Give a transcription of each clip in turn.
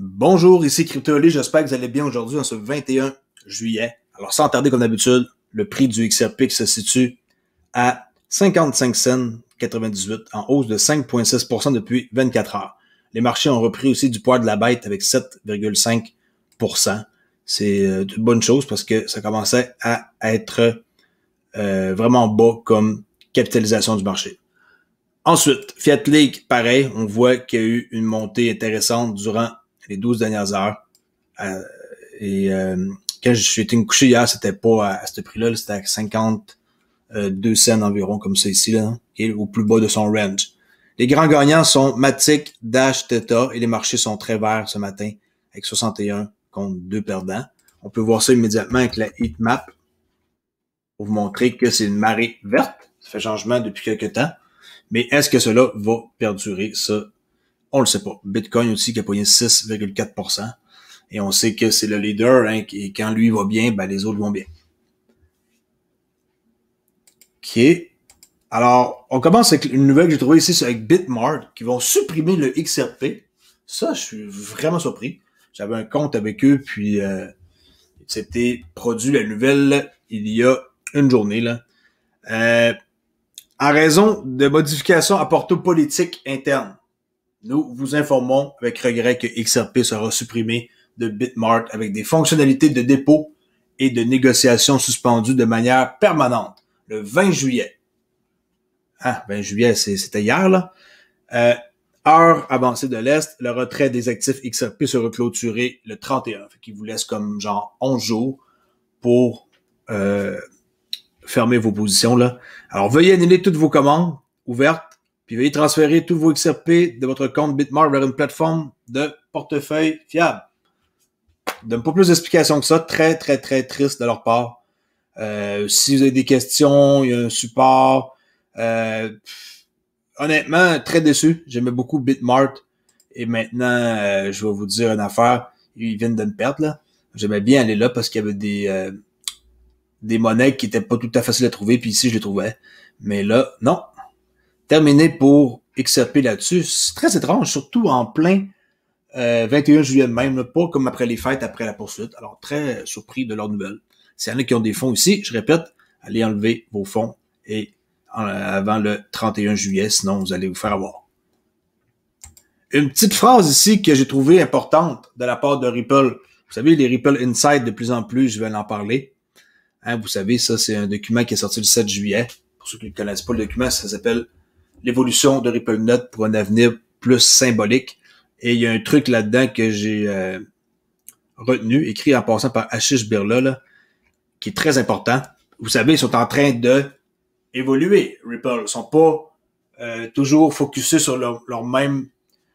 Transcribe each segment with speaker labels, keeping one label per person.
Speaker 1: Bonjour, ici CryptoOli, j'espère que vous allez bien aujourd'hui en ce 21 juillet. Alors sans tarder comme d'habitude, le prix du XRP qui se situe à 55 cents 98 en hausse de 5,6% depuis 24 heures. Les marchés ont repris aussi du poids de la bête avec 7,5%. C'est une bonne chose parce que ça commençait à être vraiment bas comme capitalisation du marché. Ensuite, Fiat League, pareil, on voit qu'il y a eu une montée intéressante durant les 12 dernières heures. Quand je suis été me coucher hier, c'était pas à ce prix-là, c'était à 52 cents environ, comme ça ici, là, au plus bas de son range. Les grands gagnants sont Matic, Dash, Theta, et les marchés sont très verts ce matin, avec 61 contre 2 perdants. On peut voir ça immédiatement avec la heatmap, pour vous montrer que c'est une marée verte. Ça fait changement depuis quelques temps. Mais est-ce que cela va perdurer? Ça, on le sait pas. Bitcoin aussi qui a pogné 6,4%. Et on sait que c'est le leader, hein, et quand lui va bien, ben les autres vont bien. OK. Alors, on commence avec une nouvelle que j'ai trouvée ici avec Bitmart, qui vont supprimer le XRP. Ça, je suis vraiment surpris. J'avais un compte avec eux, puis c'était produit la nouvelle il y a une journée, là. En raison de modifications apportées aux politiques internes, nous vous informons avec regret que XRP sera supprimé de Bitmart avec des fonctionnalités de dépôt et de négociation suspendues de manière permanente le 20 juillet. Ah, 20 juillet, c'était hier, là. Heure avancée de l'Est, le retrait des actifs XRP sera clôturé le 31. Fait qu'il vous laisse comme genre 11 jours pour fermer vos positions, là. Alors, veuillez annuler toutes vos commandes ouvertes, puis veuillez transférer tous vos XRP de votre compte Bitmart vers une plateforme de portefeuille fiable. Donne pas plus d'explications que ça. Très, très, très triste de leur part. Si vous avez des questions, il y a un support. Honnêtement, très déçu. J'aimais beaucoup Bitmart. Et maintenant, je vais vous dire une affaire. Ils viennent de me perdre, là. J'aimais bien aller là parce qu'il y avait des monnaies qui étaient pas tout à fait faciles à trouver, puis ici, je les trouvais. Mais là, non. Terminé pour XRP là-dessus. C'est très étrange, surtout en plein 21 juillet même, là, pas comme après les fêtes, après la poursuite. Alors, très surpris de leur nouvelle. S'il y en a qui ont des fonds ici, je répète, allez enlever vos fonds et avant le 31 juillet, sinon vous allez vous faire avoir. Une petite phrase ici que j'ai trouvée importante de la part de Ripple. Vous savez, les Ripple Insight, de plus en plus, je vais en parler. Hein, vous savez, ça, c'est un document qui est sorti le 7 juillet. Pour ceux qui ne connaissent pas le document, ça s'appelle « L'évolution de RippleNet pour un avenir plus symbolique ». Et il y a un truc là-dedans que j'ai retenu, écrit en passant par Ashish Birla, là, qui est très important. Vous savez, ils sont en train de évoluer, Ripple. Ils sont pas toujours focusés sur leur même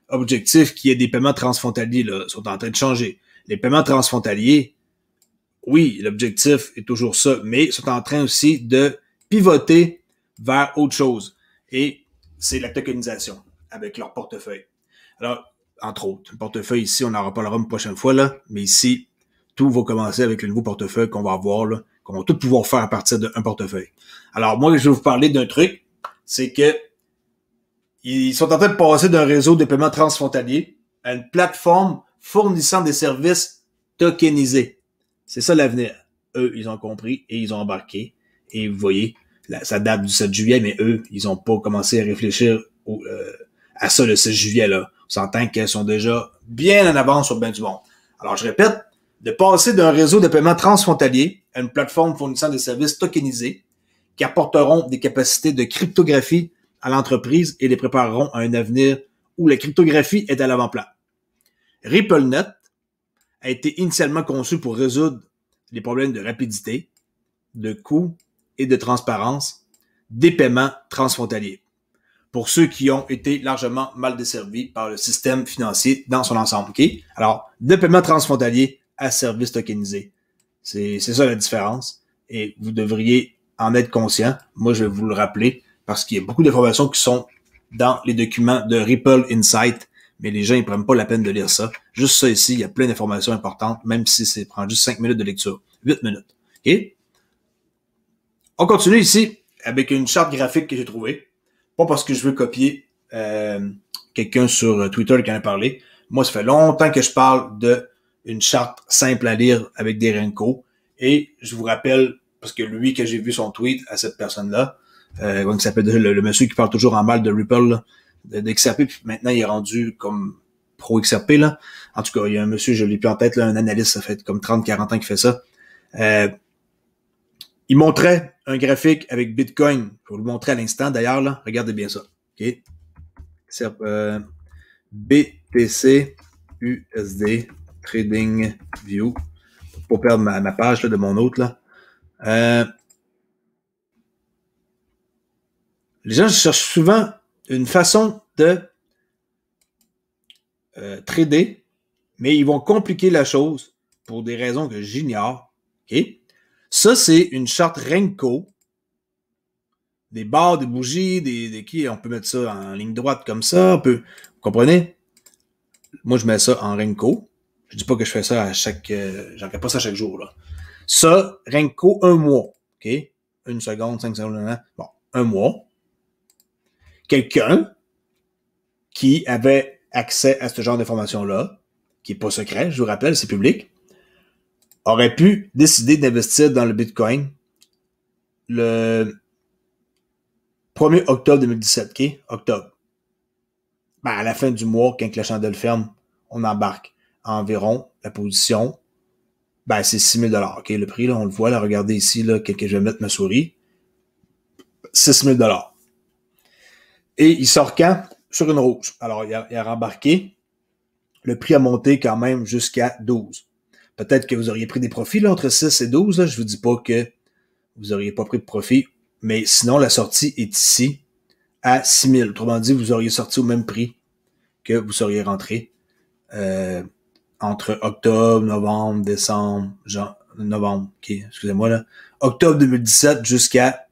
Speaker 1: objectif qui est des paiements transfrontaliers. Là. Ils sont en train de changer. Les paiements transfrontaliers, oui, l'objectif est toujours ça, mais ils sont en train aussi de pivoter vers autre chose. Et c'est la tokenisation avec leur portefeuille. Alors, entre autres, le portefeuille ici, on en reparlera une prochaine fois, là, mais ici, tout va commencer avec le nouveau portefeuille qu'on va avoir, là, qu'on va tout pouvoir faire à partir d'un portefeuille. Alors, moi, je vais vous parler d'un truc, c'est que ils sont en train de passer d'un réseau de paiement transfrontalier à une plateforme fournissant des services tokenisés. C'est ça l'avenir. Eux, ils ont compris et ils ont embarqué. Et vous voyez, là, ça date du 7 juillet, mais eux, ils n'ont pas commencé à réfléchir à ça le 6 juillet, là. On s'entend qu'elles sont déjà bien en avance sur bien du monde. Alors, je répète, de passer d'un réseau de paiement transfrontalier à une plateforme fournissant des services tokenisés qui apporteront des capacités de cryptographie à l'entreprise et les prépareront à un avenir où la cryptographie est à l'avant-plan. RippleNet a été initialement conçu pour résoudre les problèmes de rapidité, de coût et de transparence des paiements transfrontaliers pour ceux qui ont été largement mal desservis par le système financier dans son ensemble. Okay? Alors, de paiements transfrontaliers à services tokenisés. C'est ça la différence et vous devriez en être conscient. Moi, je vais vous le rappeler parce qu'il y a beaucoup d'informations qui sont dans les documents de Ripple Insight, mais les gens ils prennent pas la peine de lire ça. Juste ça ici, il y a plein d'informations importantes, même si ça prend juste 5 minutes de lecture. 8 minutes. OK? On continue ici avec une charte graphique que j'ai trouvée. Pas parce que je veux copier quelqu'un sur Twitter qui en a parlé, Moi, ça fait longtemps que je parle de une charte simple à lire avec des Renko. Et je vous rappelle, parce que lui, que j'ai vu son tweet à cette personne-là, qui s'appelle le monsieur qui parle toujours en mal de Ripple, là, de XRP, puis maintenant il est rendu comme pro XRP, là. En tout cas, il y a un monsieur, je l'ai plus en tête, là, un analyste, ça fait comme 30-40 ans qu'il fait ça. Il montrait un graphique avec Bitcoin. Je vais vous le montrer à l'instant, d'ailleurs, là. Regardez bien ça. OK? C'est BTC USD Trading View. Pour perdre ma page là, de mon autre, là. Les gens cherchent souvent une façon de trader, mais ils vont compliquer la chose pour des raisons que j'ignore. OK? Ça, c'est une charte Renko. Des barres, des bougies, on peut mettre ça en ligne droite comme ça. Vous comprenez? Moi, je mets ça en Renko. Je dis pas que je fais ça à chaque... j'en fais pas ça chaque jour, là. Ça, Renko, 1 mois. OK? 1 seconde, 5 secondes, bon, 1 mois. Quelqu'un qui avait accès à ce genre d'informations-là, qui est pas secret, je vous rappelle, c'est public, aurait pu décider d'investir dans le Bitcoin le 1er octobre 2017, OK? Octobre. Ben, à la fin du mois, quand la chandelle ferme, on embarque environ la position. Ben, c'est 6 000 $. OK? Le prix, là, on le voit, là, regardez ici, là, que je vais mettre ma souris. 6 000 $. Et il sort quand? Sur une rouge. Alors, il a rembarqué. Le prix a monté quand même jusqu'à 12. Peut-être que vous auriez pris des profits, là, entre 6 et 12, là. Je vous dis pas que vous auriez pas pris de profit. Mais sinon, la sortie est ici à 6 000. Autrement dit, vous auriez sorti au même prix que vous seriez rentré entre octobre, novembre, décembre, novembre, ok, excusez-moi là, octobre 2017 jusqu'à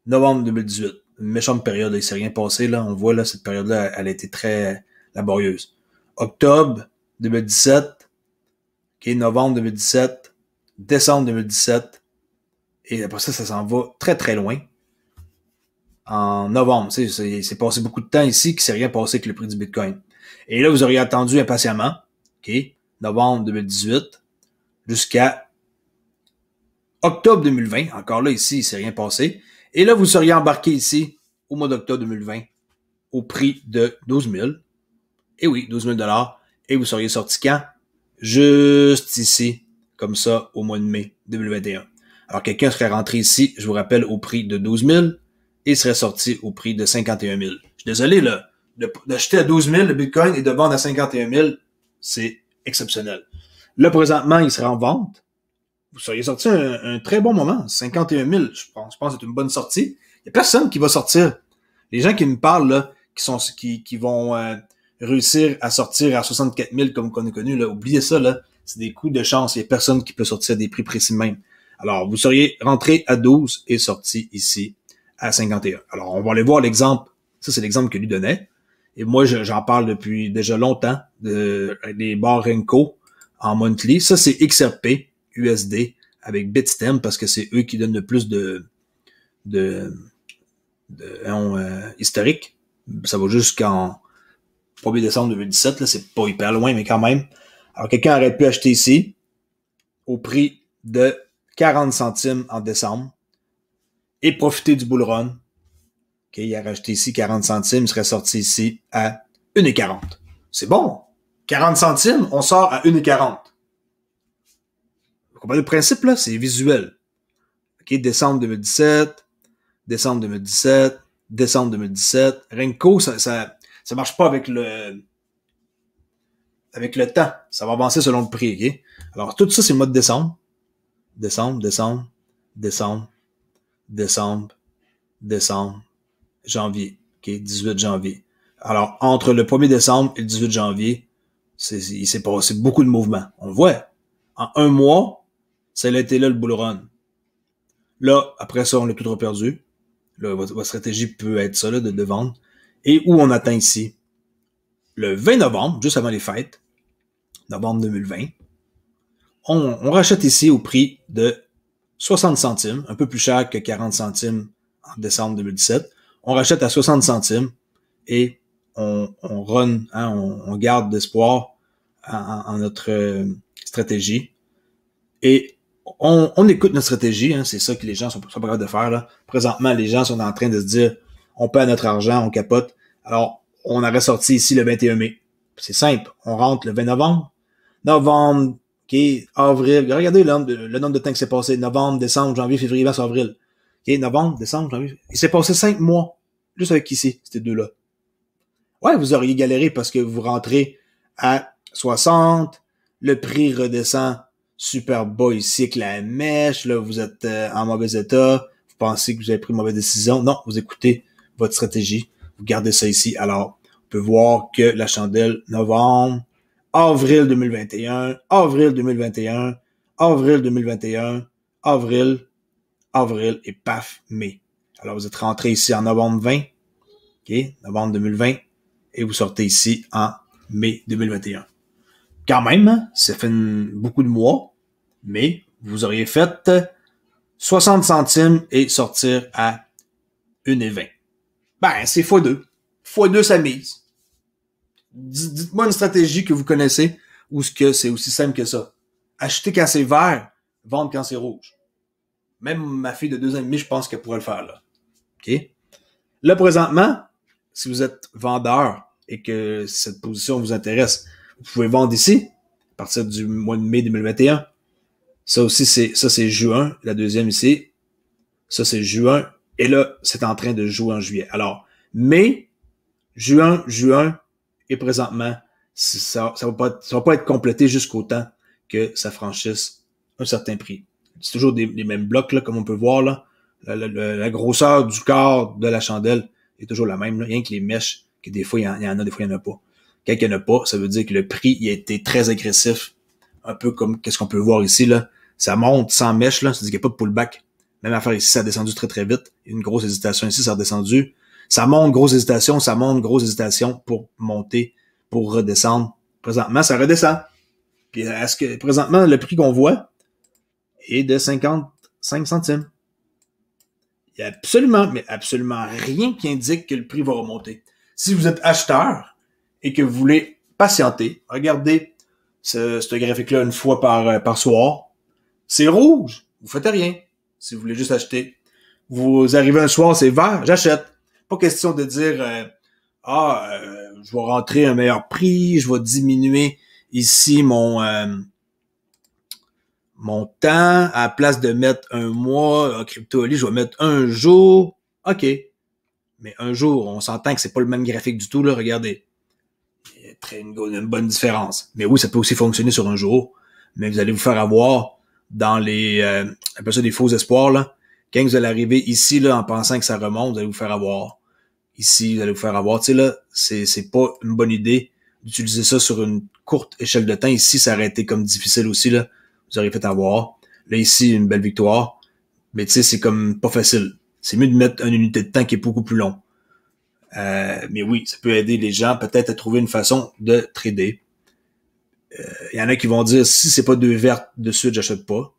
Speaker 1: novembre 2018. Une méchante période, il s'est rien passé, là. On voit, là, cette période-là, elle a été très laborieuse. Octobre 2017, ok, novembre 2017, décembre 2017, et après ça, ça s'en va très, très loin. En novembre, tu sais, il s'est passé beaucoup de temps ici qu'il s'est rien passé avec le prix du Bitcoin. Et là, vous auriez attendu impatiemment, ok, novembre 2018, jusqu'à octobre 2020. Encore là, ici, il s'est rien passé. Et là, vous seriez embarqué ici, au mois d'octobre 2020, au prix de 12 000. Et oui, 12 000 $. Et vous seriez sorti quand? Juste ici, comme ça, au mois de mai 2021. Alors, quelqu'un serait rentré ici, je vous rappelle, au prix de 12 000 et serait sorti au prix de 51 000. Je suis désolé, là, d'acheter à 12 000 le Bitcoin et de vendre à 51 000, c'est exceptionnel. Là, présentement, il serait en vente. Vous seriez sorti un très bon moment. 51 000, je pense que c'est une bonne sortie. Il n'y a personne qui va sortir. Les gens qui me parlent, là, qui vont réussir à sortir à 64 000 comme on a connu, là, oubliez ça, là. C'est des coups de chance. Il n'y a personne qui peut sortir à des prix précis même. Alors, vous seriez rentré à 12 et sorti ici à 51. Alors, on va aller voir l'exemple. Ça, c'est l'exemple que lui donnait. Et moi, j'en parle depuis déjà longtemps des barres Renko en monthly. Ça, c'est XRP USD avec Bitstamp parce que c'est eux qui donnent le plus de historique. Ça va jusqu'en 1er décembre 2017. Là, c'est pas hyper loin, mais quand même. Alors, quelqu'un aurait pu acheter ici au prix de 40 centimes en décembre et profiter du bull run. Okay, il a racheté ici 40 centimes, il serait sorti ici à 1,40. C'est bon. 40 centimes, on sort à 1,40. Vous comprenez le principe, là? C'est visuel. OK, décembre 2017, décembre 2017, décembre 2017. Renko, ça marche pas avec le temps. Ça va avancer selon le prix, OK? Alors, tout ça, c'est le mois de décembre. Décembre, décembre, décembre, décembre, décembre, janvier. OK, 18 janvier. Alors, entre le 1er décembre et le 18 janvier, il s'est passé beaucoup de mouvements. On le voit. En 1 mois, ça a été là le bull run. Là, après ça, on l'a tout reperdu. Là, votre stratégie peut être ça, là, de vendre. Et où on atteint ici? Le 20 novembre, juste avant les fêtes, novembre 2020, on rachète ici au prix de 60 centimes, un peu plus cher que 40 centimes en décembre 2017. On rachète à 60 centimes et on run, hein, on garde d'espoir en notre stratégie. Et on écoute notre stratégie, hein, c'est ça que les gens sont pas capables de faire. Là. Présentement, les gens sont en train de se dire, on perd notre argent, on capote. Alors, on a ressorti ici le 21 mai. C'est simple, on rentre le 20 novembre. Novembre, OK, avril. Regardez le nombre de temps qui s'est passé. Novembre, décembre, janvier, février, mars, avril. OK, novembre, décembre, janvier. Il s'est passé 5 mois. Juste avec ici, ces deux-là. Ouais, vous auriez galéré parce que vous rentrez à 60, le prix redescend super bas ici avec la mèche, là, vous êtes en mauvais état, vous pensez que vous avez pris une mauvaise décision. Non, vous écoutez votre stratégie, vous gardez ça ici. Alors, on peut voir que la chandelle, novembre, avril 2021, avril 2021, avril 2021, avril, avril et paf, mai. Alors, vous êtes rentré ici en novembre 20, OK, novembre 2020, et vous sortez ici en mai 2021. Quand même, hein, ça fait beaucoup de mois, mais vous auriez fait 60 centimes et sortir à 1,20. Ben, c'est x2. x2 sa mise. Dites-moi une stratégie que vous connaissez ou ce que c'est aussi simple que ça. Acheter quand c'est vert, vendre quand c'est rouge. Même ma fille de 2 ans et demi, je pense qu'elle pourrait le faire, là. OK? Là, présentement, si vous êtes vendeur et que cette position vous intéresse, vous pouvez vendre ici, à partir du mois de mai 2021. Ça aussi, c'est juin, la deuxième ici. Ça, c'est juin. Et là, c'est en train de jouer en juillet. Alors, mai, juin, et présentement, ça va pas être complété jusqu'au temps que ça franchisse un certain prix. C'est toujours les mêmes blocs, là, comme on peut voir, là. La grosseur du corps de la chandelle est toujours la même, là. Rien que les mèches, que des fois, il y en a, des fois, il n'y en a pas. Quand il n'y en a pas, ça veut dire que le prix, il a été très agressif. Un peu comme, qu'est-ce qu'on peut voir ici, là. Ça monte sans mèche, là. Ça veut dire qu'il n'y a pas de pullback. Même affaire ici, ça a descendu très, très vite. Il y a une grosse hésitation ici, ça a redescendu. Ça monte, grosse hésitation, pour monter, pour redescendre. Présentement, ça redescend. Puis, est-ce que, présentement, le prix qu'on voit est de 55 centimes. Il y a absolument, mais absolument rien qui indique que le prix va remonter. Si vous êtes acheteur et que vous voulez patienter, regardez ce graphique-là une fois par soir. C'est rouge. Vous faites rien. Si vous voulez juste acheter. Vous arrivez un soir, c'est vert, j'achète. Pas question de dire je vais rentrer un meilleur prix, je vais diminuer ici mon temps, à la place de mettre un mois en crypto-ali, je vais mettre un jour. OK. Mais un jour, on s'entend que c'est pas le même graphique du tout, là. Regardez. Il y a une bonne différence. Mais oui, ça peut aussi fonctionner sur un jour. Mais vous allez vous faire avoir dans les, appelle ça des faux espoirs, là. Quand vous allez arriver ici, là, en pensant que ça remonte, vous allez vous faire avoir. Ici, vous allez vous faire avoir. Tu sais, là, c'est pas une bonne idée d'utiliser ça sur une courte échelle de temps. Ici, ça aurait été comme difficile aussi, là. Vous auriez fait avoir. Là, ici, une belle victoire. Mais tu sais, c'est comme pas facile. C'est mieux de mettre une unité de temps qui est beaucoup plus long. Mais oui, ça peut aider les gens peut-être à trouver une façon de trader. Il y en a qui vont dire, si c'est pas deux vertes de suite, j'achète pas.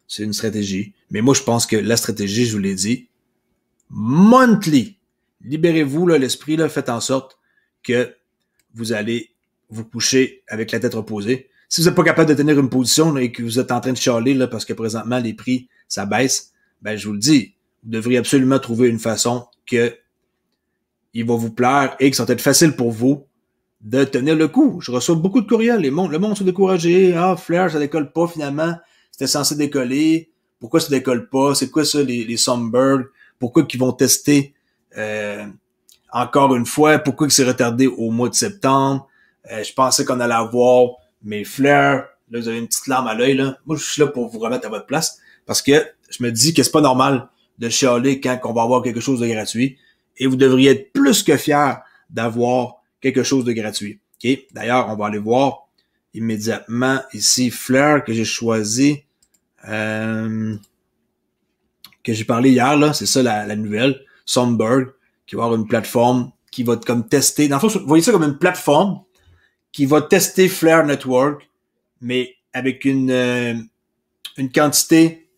Speaker 1: C'est une stratégie. Mais moi, je pense que la stratégie, je vous l'ai dit, monthly. Libérez-vous, là, l'esprit, là, faites en sorte que vous allez vous coucher avec la tête reposée. Si vous n'êtes pas capable de tenir une position là, et que vous êtes en train de chialer là, parce que présentement les prix, ça baisse, ben je vous le dis, vous devriez absolument trouver une façon que il va vous plaire et que ça va être facile pour vous de tenir le coup. Je reçois beaucoup de courriels, le monde sont découragés. Ah, Flare, ça décolle pas finalement. C'était censé décoller. Pourquoi ça décolle pas? C'est quoi ça, les Sunbird? Pourquoi qu'ils vont tester encore une fois? Pourquoi que c'est retardé au mois de septembre? Je pensais qu'on allait avoir mes Flare. Là, vous avez une petite larme à l'œil, là. Moi, je suis là pour vous remettre à votre place. Parce que je me dis que c'est pas normal de chialer quand on va avoir quelque chose de gratuit. Et vous devriez être plus que fiers d'avoir quelque chose de gratuit. OK? D'ailleurs, on va aller voir immédiatement ici Flare que j'ai choisi, que j'ai parlé hier, là. C'est ça la nouvelle. Sunbird, qui va avoir une plateforme qui va comme tester. Dans le fond, vous voyez ça comme une plateforme qui va tester Flare Network, mais avec une quantité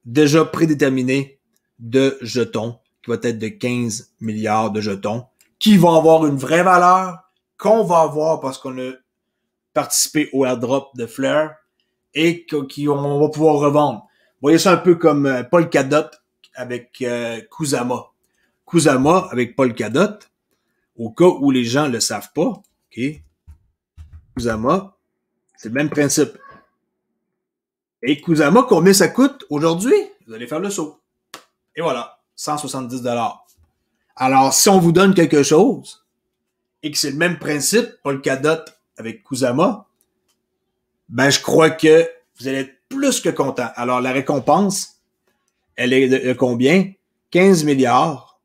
Speaker 1: déjà prédéterminée de jetons, qui va être de 15 milliards de jetons, qui vont avoir une vraie valeur, qu'on va avoir parce qu'on a participé au airdrop de Flare et qu'on va pouvoir revendre. Vous voyez ça un peu comme Polkadot avec Kusama. Kusama avec Polkadot, au cas où les gens le savent pas, ok? Kusama, c'est le même principe. Et Kusama, combien ça coûte aujourd'hui? Vous allez faire le saut. Et voilà, 170 $. Alors, si on vous donne quelque chose et que c'est le même principe, Polkadot avec Kusama, ben je crois que vous allez être plus que content. Alors, la récompense, elle est de combien? 15 milliards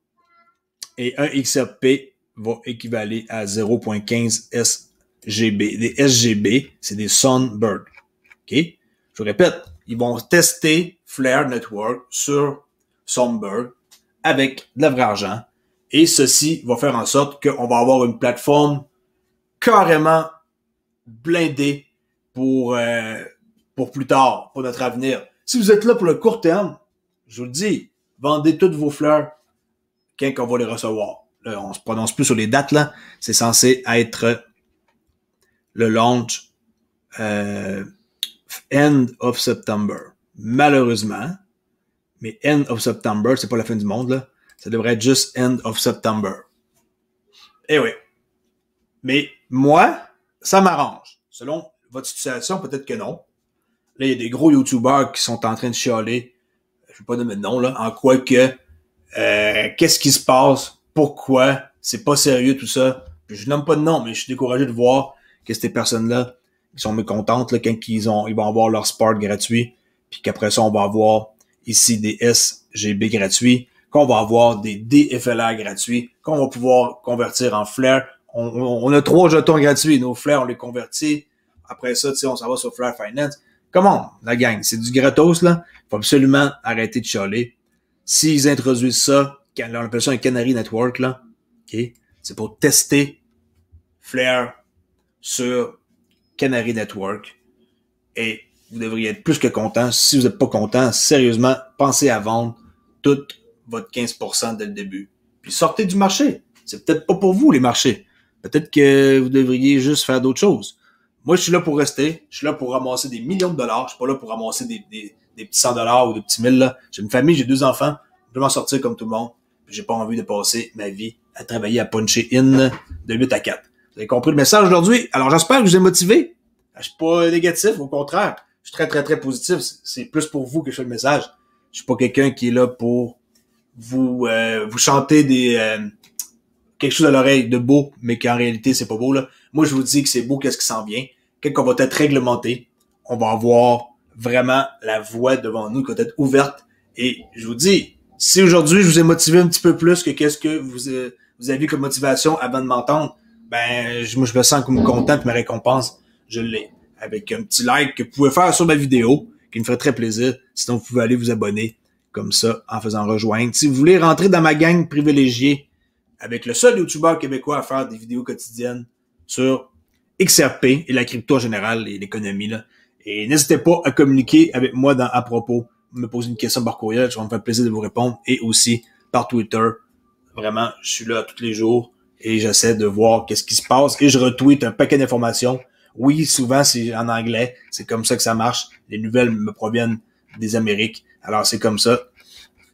Speaker 1: et un XRP va équivaler à 0.15 SGB. Des SGB, c'est des Sunbird. OK? Je vous répète, ils vont tester Flare Network sur Sunbird avec de la vraie argent. Et ceci va faire en sorte qu'on va avoir une plateforme carrément blindée pour plus tard, pour notre avenir. Si vous êtes là pour le court terme, je vous le dis, vendez toutes vos fleurs quand on va les recevoir. Là, on se prononce plus sur les dates, là. C'est censé être le launch end of September. Malheureusement, mais end of September, c'est pas la fin du monde, là. Ça devrait être juste end of September. Eh oui. Mais moi, ça m'arrange. Selon votre situation, peut-être que non. Là, il y a des gros YouTubers qui sont en train de chialer. Je ne vais pas nommer de nom, là. En quoi que, qu'est-ce qui se passe? Pourquoi? C'est pas sérieux, tout ça. Je nomme pas de nom, mais je suis découragé de voir que ces personnes-là, ils sont mécontentes, là, quand ils vont avoir leur Spark gratuit. Puis qu'après ça, on va avoir ici des SGB gratuits. Qu'on va avoir des DFLR gratuits. Qu'on va pouvoir convertir en Flare. On a 3 jetons gratuits. Nos Flare, on les convertit. Après ça, tu sais, on s'en va sur Flare Finance. Comment, la gang? C'est du gratos, là. Il faut absolument arrêter de chialer. S'ils introduisent ça, on appelle ça un Canary Network, là, ok, c'est pour tester Flare sur Canary Network. Et vous devriez être plus que content. Si vous n'êtes pas content, sérieusement, pensez à vendre tout votre 15% dès le début. Puis sortez du marché. C'est peut-être pas pour vous, les marchés. Peut-être que vous devriez juste faire d'autres choses. Moi, je suis là pour rester. Je suis là pour ramasser des millions de dollars. Je suis pas là pour ramasser des petits 100 $ ou des petits 1000 là. J'ai une famille, j'ai 2 enfants. Je veux m'en sortir comme tout le monde. Puis j'ai pas envie de passer ma vie à travailler à puncher in de 8 à 4. Vous avez compris le message aujourd'hui? Alors, j'espère que je vous ai motivé. Je suis pas négatif, au contraire. Je suis très, très, très positif. C'est plus pour vous que je fais le message. Je suis pas quelqu'un qui est là pour vous chanter quelque chose à l'oreille de beau, mais qu'en réalité, c'est pas beau, là. Moi, je vous dis que c'est beau, qu'est-ce qui s'en vient. Quand on va être réglementé, on va avoir vraiment la voie devant nous qui va être ouverte. Et je vous dis, si aujourd'hui, je vous ai motivé un petit peu plus que qu'est-ce que vous avez comme motivation avant de m'entendre, ben, moi, je me sens comme content que ma récompense, je l'ai. Avec un petit like que vous pouvez faire sur ma vidéo, qui me ferait très plaisir. Sinon, vous pouvez aller vous abonner comme ça, en faisant rejoindre. Si vous voulez rentrer dans ma gang privilégiée, avec le seul YouTuber québécois à faire des vidéos quotidiennes sur XRP et la crypto en général et l'économie, là. Et n'hésitez pas à communiquer avec moi à propos, me poser une question par courriel, je vais me faire plaisir de vous répondre, et aussi par Twitter. Vraiment, je suis là tous les jours et j'essaie de voir qu'est-ce qui se passe et je retweet un paquet d'informations. Oui, souvent c'est en anglais, c'est comme ça que ça marche. Les nouvelles me proviennent des Amériques, alors c'est comme ça.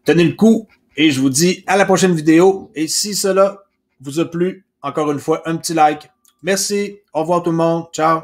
Speaker 1: Tenez le coup. Et je vous dis à la prochaine vidéo. Et si cela vous a plu, encore une fois, un petit like. Merci. Au revoir tout le monde. Ciao.